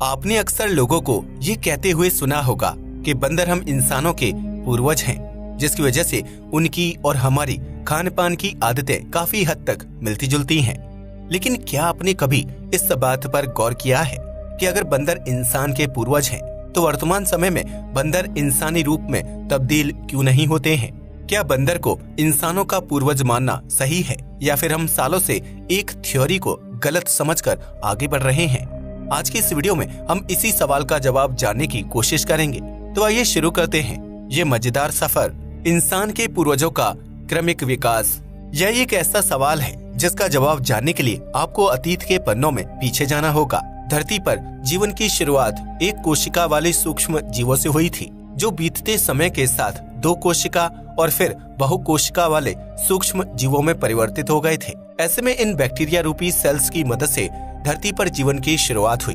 आपने अक्सर लोगों को ये कहते हुए सुना होगा कि बंदर हम इंसानों के पूर्वज हैं, जिसकी वजह से उनकी और हमारी खान पान की आदतें काफी हद तक मिलती जुलती हैं। लेकिन क्या आपने कभी इस बात पर गौर किया है कि अगर बंदर इंसान के पूर्वज हैं, तो वर्तमान समय में बंदर इंसानी रूप में तब्दील क्यों नहीं होते हैं? क्या बंदर को इंसानों का पूर्वज मानना सही है, या फिर हम सालों से एक थ्योरी को गलत समझकर आगे बढ़ रहे हैं? आज की इस वीडियो में हम इसी सवाल का जवाब जानने की कोशिश करेंगे। तो आइए शुरू करते हैं ये मजेदार सफर, इंसान के पूर्वजों का क्रमिक विकास। यह एक ऐसा सवाल है जिसका जवाब जानने के लिए आपको अतीत के पन्नों में पीछे जाना होगा। धरती पर जीवन की शुरुआत एक कोशिका वाले सूक्ष्म जीवों से हुई थी, जो बीतते समय के साथ दो कोशिका और फिर बहुकोशिका वाले सूक्ष्म जीवों में परिवर्तित हो गए थे। ऐसे में इन बैक्टीरिया रूपी सेल्स की मदद से धरती पर जीवन की शुरुआत हुई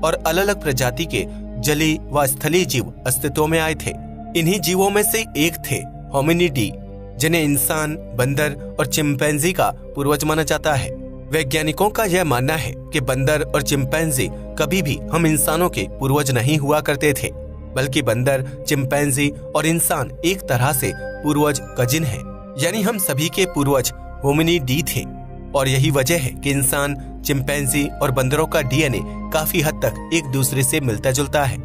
और अलग अलग प्रजाति के जलीय व स्थलीय जीव अस्तित्व में आए थे। इन्हीं जीवों में से एक थे होमिनिडी, जिन्हें इंसान, बंदर और चिंपैंजी का पूर्वज माना जाता है। वैज्ञानिकों का यह मानना है कि बंदर और चिंपैंजी कभी भी हम इंसानों के पूर्वज नहीं हुआ करते थे, बल्कि बंदर, चिंपैंजी और इंसान एक तरह से पूर्वज कजिन हैं। यानी हम सभी के पूर्वज होमिनिडी थे। और यही वजह है कि इंसान, चिंपैंजी और बंदरों का डीएनए काफी हद तक एक दूसरे से मिलता जुलता है।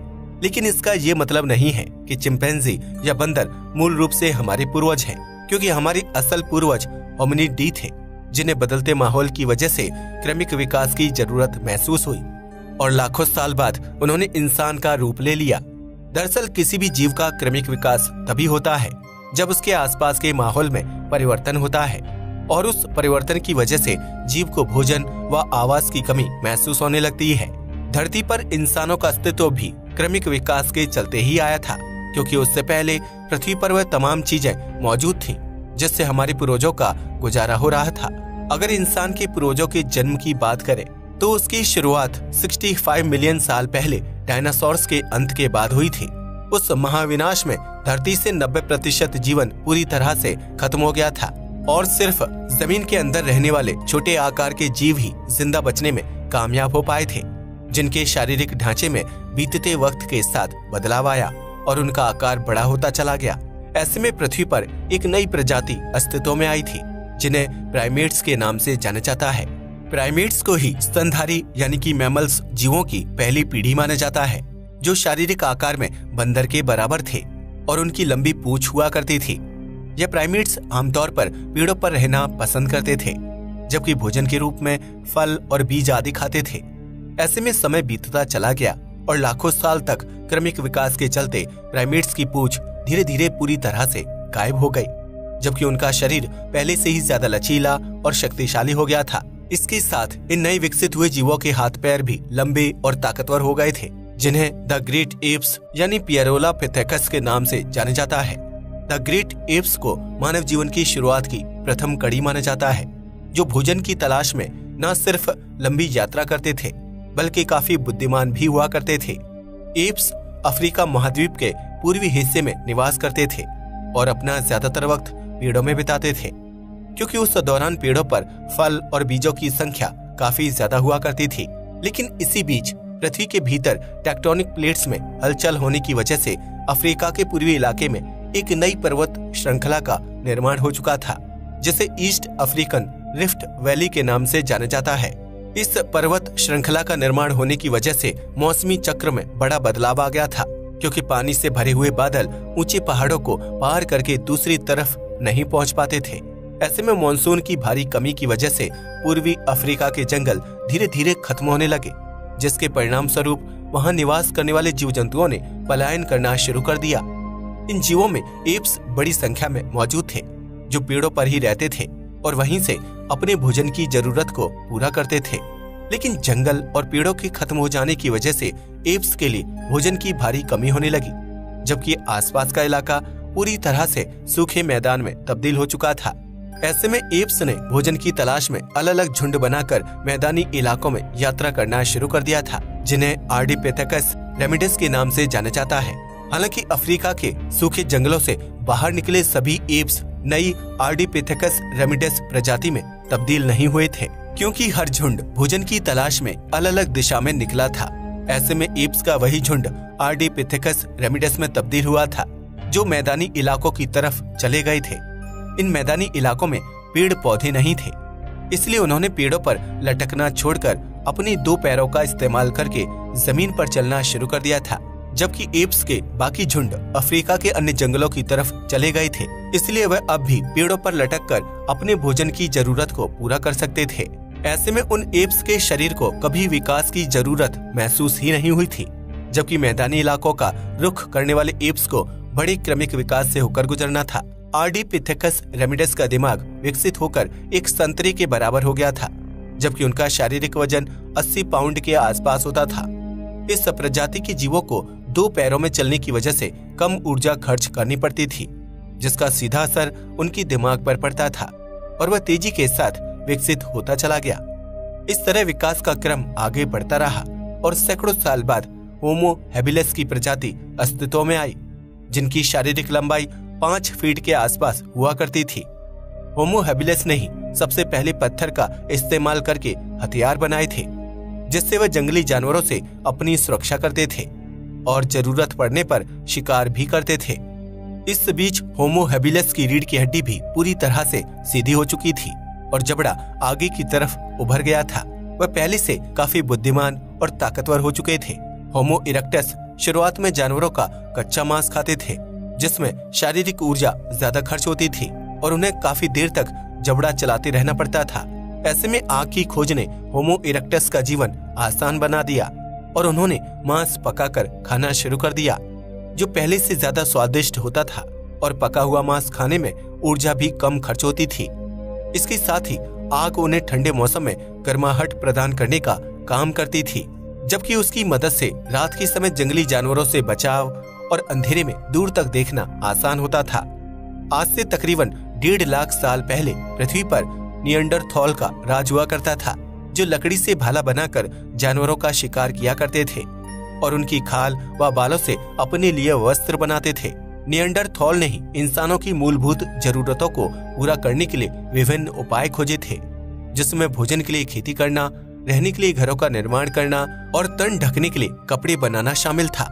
लेकिन इसका ये मतलब नहीं है कि चिंपैंजी या बंदर मूल रूप से हमारे पूर्वज हैं, क्योंकि हमारी असल पूर्वज होमिनिडी थे, जिन्हें बदलते माहौल की वजह से क्रमिक विकास की जरूरत महसूस हुई और लाखों साल बाद उन्होंने इंसान का रूप ले लिया। दरअसल किसी भी जीव का क्रमिक विकास तभी होता है जब उसके आसपास के माहौल में परिवर्तन होता है, और उस परिवर्तन की वजह से जीव को भोजन व आवास की कमी महसूस होने लगती है। धरती पर इंसानों का अस्तित्व भी क्रमिक विकास के चलते ही आया था, क्योंकि उससे पहले पृथ्वी पर वह तमाम चीजें मौजूद थीं, जिससे हमारे पूर्वजों का गुजारा हो रहा था। अगर इंसान के पूर्वजों के जन्म की बात करें तो उसकी शुरुआत 65 मिलियन साल पहले डायनासोर्स के अंत के बाद हुई थी। उस महाविनाश में धरती से 90% जीवन पूरी तरह से खत्म हो गया था और सिर्फ जमीन के अंदर रहने वाले छोटे आकार के जीव ही जिंदा बचने में कामयाब हो पाए थे, जिनके शारीरिक ढांचे में बीतते वक्त के साथ बदलाव आया और उनका आकार बड़ा होता चला गया। ऐसे में पृथ्वी पर एक नई प्रजाति अस्तित्व में आई थी, जिन्हें प्राइमेट्स के नाम से जाना जाता है। प्राइमेट्स को ही स्तनधारी यानी कि मैमल्स जीवों की पहली पीढ़ी माना जाता है, जो शारीरिक आकार में बंदर के बराबर थे और उनकी लंबी पूंछ हुआ करती थी। यह प्राइमेट्स आमतौर पर पेड़ों पर रहना पसंद करते थे, जबकि भोजन के रूप में फल और बीज आदि खाते थे। ऐसे में समय बीतता चला गया और लाखों साल तक क्रमिक विकास के चलते प्राइमेट्स की पूंछ धीरे धीरे पूरी तरह से गायब हो गई, जबकि उनका शरीर पहले से ही ज्यादा लचीला और शक्तिशाली हो गया था। इसके साथ इन नए विकसित हुए जीवों के हाथ पैर भी लंबे और ताकतवर हो गए थे, जिन्हें द ग्रेट एप्स यानी पियरोलापिथेकस के नाम से जाना जाता है। द ग्रेट एप्स को मानव जीवन की शुरुआत की प्रथम कड़ी माना जाता है, जो भोजन की तलाश में न सिर्फ लंबी यात्रा करते थे, बल्कि काफी बुद्धिमान भी हुआ करते थे। एप्स अफ्रीका महाद्वीप के पूर्वी हिस्से में निवास करते थे और अपना ज्यादातर वक्त पेड़ों में बिताते थे, क्योंकि उस दौरान पेड़ों पर फल और बीजों की संख्या काफी ज्यादा हुआ करती थी। लेकिन इसी बीच पृथ्वी के भीतर टेक्टोनिक प्लेट्स में हलचल होने की वजह से अफ्रीका के पूर्वी इलाके में एक नई पर्वत श्रृंखला का निर्माण हो चुका था, जिसे ईस्ट अफ्रीकन रिफ्ट वैली के नाम से जाना जाता है। इस पर्वत श्रृंखला का निर्माण होने की वजह से मौसमी चक्र में बड़ा बदलाव आ गया था, क्योंकि पानी से भरे हुए बादल ऊंचे पहाड़ों को पार करके दूसरी तरफ नहीं पहुंच पाते थे। ऐसे में मानसून की भारी कमी की वजह से पूर्वी अफ्रीका के जंगल धीरे धीरे खत्म होने लगे, जिसके परिणाम स्वरूप वहां निवास करने वाले जीव जंतुओं ने पलायन करना शुरू कर दिया। इन जीवों में एप्स बड़ी संख्या में मौजूद थे, जो पेड़ों पर ही रहते थे और वहीं से अपने भोजन की जरूरत को पूरा करते थे। लेकिन जंगल और पेड़ों के खत्म हो जाने की वजह से एप्स के लिए भोजन की भारी कमी होने लगी, जबकि आसपास का इलाका पूरी तरह से सूखे मैदान में तब्दील हो चुका था। ऐसे में एप्स ने भोजन की तलाश में अलग अलग झुंड बनाकर मैदानी इलाकों में यात्रा करना शुरू कर दिया था, जिन्हें आर्डिपिथेकस रेमिडेस के नाम से जाना जाता है। हालांकि अफ्रीका के सूखे जंगलों से बाहर निकले सभी एप्स नई आर्डिपिथेकस रेमिडेस प्रजाति में तब्दील नहीं हुए थे, क्योंकि हर झुंड भोजन की तलाश में अलग अलग दिशा में निकला था। ऐसे में एप्स का वही झुंड आर्डिपिथेकस रेमिडस में तब्दील हुआ था, जो मैदानी इलाकों की तरफ चले गए थे। इन मैदानी इलाकों में पेड़ पौधे नहीं थे, इसलिए उन्होंने पेड़ों पर लटकना छोड़कर अपनी 2 पैरों का इस्तेमाल करके जमीन पर चलना शुरू कर दिया था। जबकि एप्स के बाकी झुंड अफ्रीका के अन्य जंगलों की तरफ चले गए थे, इसलिए वह अब भी पेड़ों पर लटककर अपने भोजन की जरूरत को पूरा कर सकते थे। ऐसे में उन एप्स के शरीर को कभी विकास की जरूरत महसूस ही नहीं हुई थी, जबकि मैदानी इलाकों का रुख करने वाले एप्स को बड़े क्रमिक विकास से होकर गुजरना था। आर्डिपिथेकस रेमिडस का दिमाग विकसित होकर एक संतरे के बराबर हो गया था, जबकि उनका शारीरिक वजन 80 पाउंड के आसपास होता था। इस प्रजाति के जीवों को 2 पैरों में चलने की वजह से कम ऊर्जा खर्च करनी पड़ती थी, जिसका सीधा असर उनकी दिमाग पर पड़ता था और वह तेजी के साथ विकसित होता चला गया। इस तरह विकास का क्रम आगे बढ़ता रहा और सैकड़ों साल बाद होमो हैबिलिस की प्रजाति अस्तित्व में आई, जिनकी शारीरिक लंबाई 5 फीट के आसपास हुआ करती थी। होमो हैबिलिस ने ही सबसे पहले पत्थर का इस्तेमाल करके हथियार बनाए थे, जिससे वह जंगली जानवरों से अपनी सुरक्षा करते थे और जरूरत पड़ने पर शिकार भी करते थे। इस बीच होमो हैबिलिस की रीढ़ की हड्डी भी पूरी तरह से सीधी हो चुकी थी और जबड़ा आगे की तरफ उभर गया था। वह पहले से काफी बुद्धिमान और ताकतवर हो चुके थे। होमो इरेक्टस शुरुआत में जानवरों का कच्चा मांस खाते थे, जिसमें शारीरिक ऊर्जा ज्यादा खर्च होती थी और उन्हें काफी देर तक जबड़ा चलाते रहना पड़ता था। ऐसे में आग की खोज ने होमो इरेक्टस का जीवन आसान बना दिया और उन्होंने मांस पकाकर खाना शुरू कर दिया, जो पहले से ज्यादा स्वादिष्ट होता था और पका हुआ मांस खाने में ऊर्जा भी कम खर्च होती थी। इसके साथ ही आग उन्हें ठंडे मौसम में गर्माहट प्रदान करने का काम करती थी, जबकि उसकी मदद से रात के समय जंगली जानवरों से बचाव और अंधेरे में दूर तक देखना आसान होता था। आज से तकरीबन 1.5 लाख साल पहले पृथ्वी पर निएंडरथॉल का राज हुआ करता था, जो लकड़ी से भाला बनाकर जानवरों का शिकार किया करते थे और उनकी खाल व बालों से अपने लिए वस्त्र बनाते थे। निएंडरथॉल ने ही इंसानों की मूलभूत जरूरतों को पूरा करने के लिए विभिन्न उपाय खोजे थे, जिसमें भोजन के लिए खेती करना, रहने के लिए घरों का निर्माण करना और तन ढकने के लिए कपड़े बनाना शामिल था।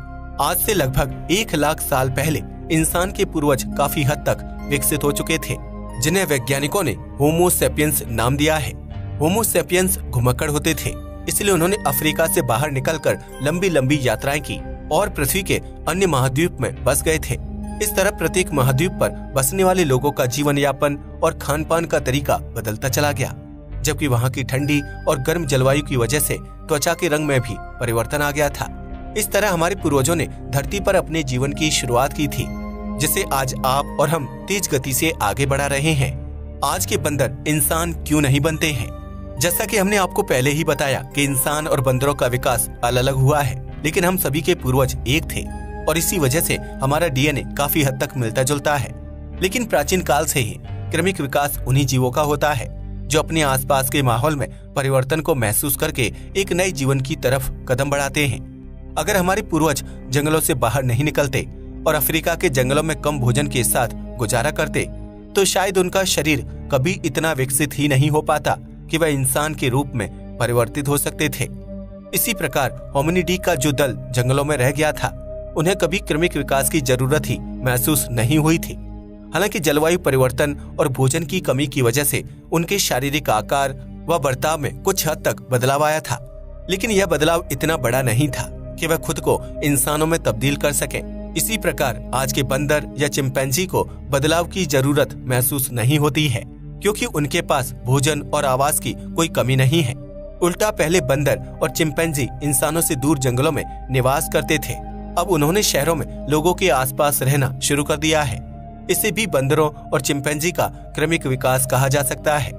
आज से लगभग 1 लाख साल पहले इंसान के पूर्वज काफी हद तक विकसित हो चुके थे, जिन्हें वैज्ञानिकों ने होमो सेपियंस नाम दिया है। होमो सेपियंस घुमक्कड़ होते थे, इसलिए उन्होंने अफ्रीका से बाहर निकलकर लंबी लंबी यात्राएं की और पृथ्वी के अन्य महाद्वीप में बस गए थे। इस तरह प्रत्येक महाद्वीप पर बसने वाले लोगों का जीवन यापन और खान पान का तरीका बदलता चला गया, जबकि वहाँ की ठंडी और गर्म जलवायु की वजह से त्वचा के रंग में भी परिवर्तन आ गया था। इस तरह हमारे पूर्वजों ने धरती पर अपने जीवन की शुरुआत की थी, जिसे आज आप और हम तेज गति से आगे बढ़ा रहे हैं। आज के बंदर इंसान क्यों नहीं बनते हैं? जैसा कि हमने आपको पहले ही बताया कि इंसान और बंदरों का विकास अलग अलग हुआ है, लेकिन हम सभी के पूर्वज एक थे और इसी वजह से हमारा डीएनए काफी हद तक मिलता जुलता है। लेकिन प्राचीन काल से ही क्रमिक विकास उन्हीं जीवों का होता है जो अपने आसपास के माहौल में परिवर्तन को महसूस करके एक नए जीवन की तरफ कदम बढ़ाते हैं। अगर हमारे पूर्वज जंगलों से बाहर नहीं निकलते और अफ्रीका के जंगलों में कम भोजन के साथ गुजारा करते, तो शायद उनका शरीर कभी इतना विकसित ही नहीं हो पाता कि वह इंसान के रूप में परिवर्तित हो सकते थे। इसी प्रकार होमिनिडी का जो दल जंगलों में रह गया था, उन्हें कभी क्रमिक विकास की जरूरत ही महसूस नहीं हुई थी। हालांकि जलवायु परिवर्तन और भोजन की कमी की वजह से उनके शारीरिक आकार व बर्ताव में कुछ हद तक बदलाव आया था, लेकिन यह बदलाव इतना बड़ा नहीं था कि वह खुद को इंसानों में तब्दील कर सके। इसी प्रकार आज के बंदर या चिंपैंजी को बदलाव की जरूरत महसूस नहीं होती है, क्योंकि उनके पास भोजन और आवास की कोई कमी नहीं है। उल्टा पहले बंदर और चिंपैंजी इंसानों से दूर जंगलों में निवास करते थे, अब उन्होंने शहरों में लोगों के आसपास रहना शुरू कर दिया है। इसे भी बंदरों और चिंपैंजी का क्रमिक विकास कहा जा सकता है,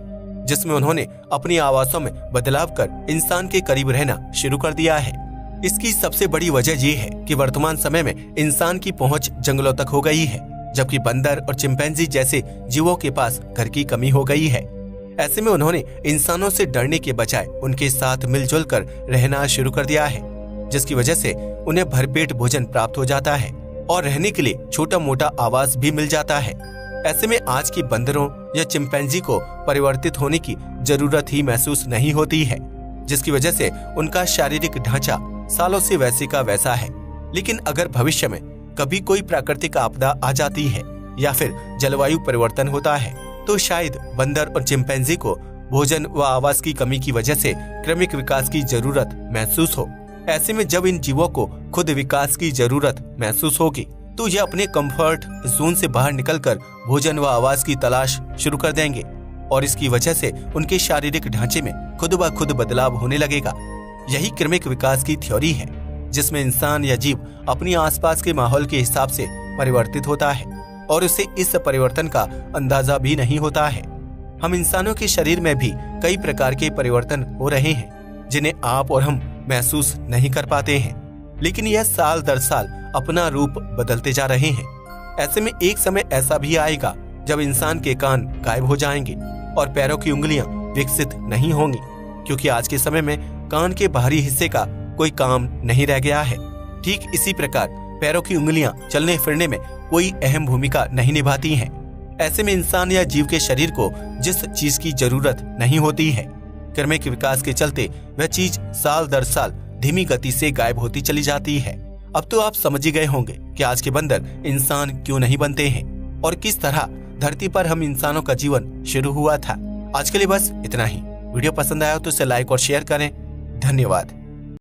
जिसमें उन्होंने अपनी आवासों में बदलाव कर इंसान के करीब रहना शुरू कर दिया है। इसकी सबसे बड़ी वजह ये है कि वर्तमान समय में इंसान की पहुंच जंगलों तक हो गई है, जबकि बंदर और चिंपैंजी जैसे जीवों के पास घर की कमी हो गई है। ऐसे में उन्होंने इंसानों से डरने के बजाय उनके साथ मिलजुल कर रहना शुरू कर दिया है, जिसकी वजह से उन्हें भरपेट भोजन प्राप्त हो जाता है और रहने के लिए छोटा मोटा आवास भी मिल जाता है। ऐसे में आज की बंदरों या चिंपैंजी को परिवर्तित होने की जरूरत ही महसूस नहीं होती है, जिसकी वजह से उनका शारीरिक ढांचा सालों से वैसे का वैसा है। लेकिन अगर भविष्य में कभी कोई प्राकृतिक आपदा आ जाती है या फिर जलवायु परिवर्तन होता है तो शायद बंदर और चिंपैंजी को भोजन व आवास की कमी की वजह से क्रमिक विकास की जरूरत महसूस हो। ऐसे में जब इन जीवों को खुद विकास की जरूरत महसूस होगी तो ये अपने कंफर्ट जोन से बाहर निकलकर भोजन व आवास की तलाश शुरू कर देंगे और इसकी वजह से उनके शारीरिक ढांचे में खुद ब खुद बदलाव होने लगेगा। यही क्रमिक विकास की थ्योरी है, जिसमें इंसान या जीव अपनी आसपास के माहौल के हिसाब से परिवर्तित होता है और उसे इस परिवर्तन का अंदाजा भी नहीं होता है। हम इंसानों के शरीर में भी कई प्रकार के परिवर्तन हो रहे हैं जिन्हें आप और हम महसूस नहीं कर पाते हैं, लेकिन यह साल दर साल अपना रूप बदलते जा रहे हैं। ऐसे में एक समय ऐसा भी आएगा जब इंसान के कान गायब हो जाएंगे और पैरों की उंगलियां विकसित नहीं होंगी, क्योंकि आज के समय में कान के बाहरी हिस्से का कोई काम नहीं रह गया है। ठीक इसी प्रकार पैरों की उंगलियां चलने फिरने में कोई अहम भूमिका नहीं निभाती हैं। ऐसे में इंसान या जीव के शरीर को जिस चीज की जरूरत नहीं होती है, क्रमिक विकास के चलते वह चीज साल दर साल धीमी गति से गायब होती चली जाती है। अब तो आप समझ ही गए होंगे कि आज के बंदर इंसान क्यों नहीं बनते हैं और किस तरह धरती पर हम इंसानों का जीवन शुरू हुआ था। आज के लिए बस इतना ही। वीडियो पसंद आया तो इसे लाइक और शेयर करें। धन्यवाद।